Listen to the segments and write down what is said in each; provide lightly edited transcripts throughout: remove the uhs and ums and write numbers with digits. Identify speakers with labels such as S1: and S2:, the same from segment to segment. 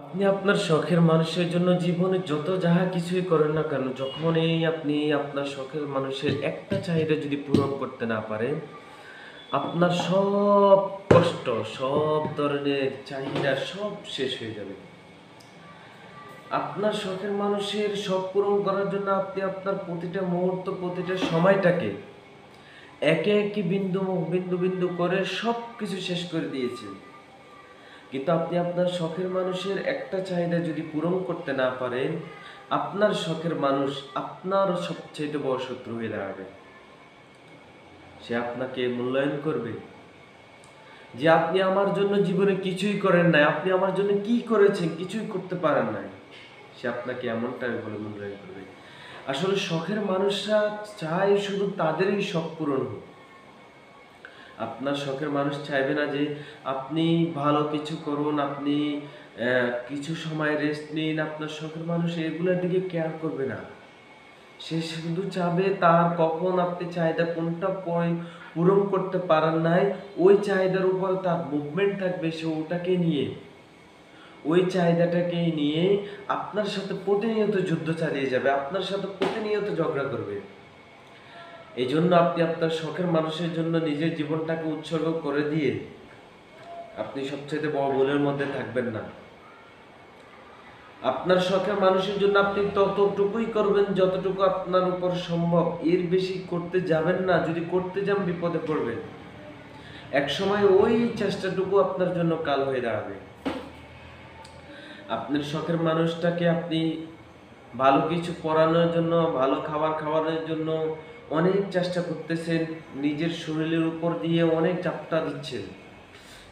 S1: আপনি আপনার শখের মানুষের জন্য জীবনে যত যাহা কিছুই করেন না কেন, যখনই আপনি আপনার শখের মানুষের একটা চাহিদা যদি পূরণ করতে না পারেন, আপনার সব কষ্ট, সব ধরনের চাহিদা সব শেষ হয়ে যাবে। আপনার শখের মানুষের শখ পূরণ করার জন্য আপনি আপনার প্রতিটা মুহূর্ত, প্রতিটা সময়টাকে একে একে বিন্দু বিন্দু বিন্দু করে সব কিছু শেষ করে দিয়েছেন। কিন্তু আপনি আপনার শখের মানুষের একটা চাহিদা যদি পূরণ করতে না পারেন, আপনার শখের মানুষ আপনার সবচেয়ে বড় শত্রু হয়ে দাঁড়াবে। সে আপনাকে মূল্যায়ন করবে যে আপনি আমার জন্য জীবনে কিছুই করেন নাই, আপনি আমার জন্য কি করেছেন, কিছুই করতে পারেন নাই। সে আপনাকে এমনটাই বলে মূল্যায়ন করবে। আসলে শখের মানুষরা চায় শুধু তাদেরই শখ পূরণ হোক। আপনার শখের মানুষ চাইবে না যে আপনি ভালো কিছু করুন, আপনি কিছু সময় রেস্ট নিন। আপনার শখের মানুষ এগুলোর দিকে কেয়ার করবে না। সে শুধু চাবে তার কখন আপনি চাহিদা কোনটা পূরণ করতে পারেন নাই, ওই চাহিদার উপর তার মুভমেন্ট থাকবে। সে ওটাকে নিয়ে, ওই চাহিদাটাকে নিয়ে আপনার সাথে প্রতিনিয়ত যুদ্ধ চালিয়ে যাবে, আপনার সাথে প্রতিনিয়ত ঝগড়া করবে। এই জন্য আপনি আপনার শখের মানুষের জন্য নিজের জীবনটাকে উৎসর্গ করে দিয়ে আপনি সবচেয়ে বড় ভুলের মধ্যে থাকবেন না। আপনার শখের মানুষের জন্য আপনি ততটুকুই করবেন যতটুকু আপনার উপর সম্ভব, এর বেশি করতে যাবেন না। যদি করতে যান বিপদে পড়বেন। এক সময় ওই চেষ্টাটুকু আপনার জন্য কাল হয়ে দাঁড়াবে। আপনার শখের মানুষটাকে আপনি ভালো কিছু পড়ানোর জন্য, ভালো খাবার খাওয়ানোর জন্য অনেক চেষ্টা করতেছেন, নিজের শরীরের উপর দিয়ে অনেক চাপটা দিচ্ছেন।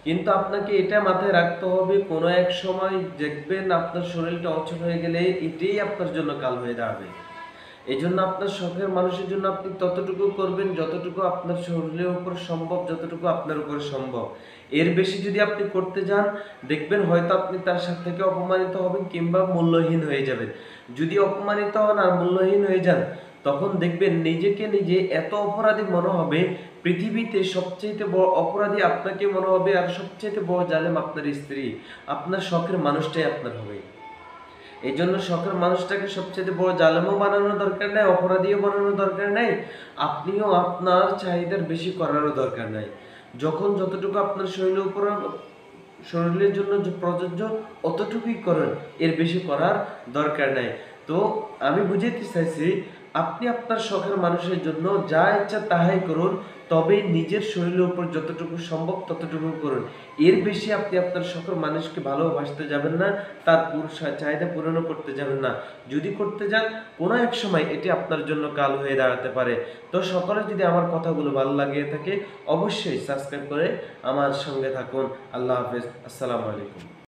S1: কিন্তু আপনাকে এটা মাথায় রাখতে হবে, কোনো এক সময় দেখবেন আপনার শরীরটা অচল হয়ে গেলে এটাই আপনার জন্য কাল হয়ে দাঁড়াবে। এই জন্য আপনার শখের মানুষের জন্য আপনি ততটুকু করবেন যতটুকু আপনার শরীরের উপর সম্ভব, যতটুকু আপনার উপর সম্ভব। এর বেশি যদি আপনি করতে যান, দেখবেন হয়তো আপনি তার সাথে থেকে অপমানিত হবেন কিংবা মূল্যহীন হয়ে যাবেন। যদি অপমানিত হন আর মূল্যহীন হয়ে যান, তখন দেখবেন নিজেকে নিজে এত অপরাধী মনে হবে, পৃথিবীতে সবচেয়ে বড় অপরাধী আপনাকে মনে হবে, আর সবচেয়ে বড় জালেম আপনার স্ত্রী। আপনার শখের মানুষটাই আপনার হবে। এই জন্য শখের মানুষটাকে সবচেয়ে বড় জালেমও বানানোর দরকার নাই, অপরাধীও বানানোর দরকার নাই, আপনিও আপনার চাহিদার বেশি করারও দরকার নাই। যখন যতটুকু আপনার শরীরের জন্য প্রযোজ্য অতটুকুই করেন, এর বেশি করার দরকার নাই। তো আমি বুঝাইতে চাইছি, আপনি আপনার শখের মানুষের জন্য যা ইচ্ছা তাহাই করুন, তবে নিজের শরীরের উপর যতটুকু সম্ভব ততটুকু করুন। এর বেশি আপনি আপনার শখের মানুষকে ভালোবাসতে যাবেন না, তার চাহিদা পূরণ করতে যাবেন না। যদি করতে যান, কোনো এক সময় এটি আপনার জন্য কাল হয়ে দাঁড়াতে পারে। তো সকলে যদি আমার কথাগুলো ভালো লাগিয়ে থাকে, অবশ্যই সাবস্ক্রাইব করে আমার সঙ্গে থাকুন। আল্লাহ হাফেজ, আসসালামু আলাইকুম।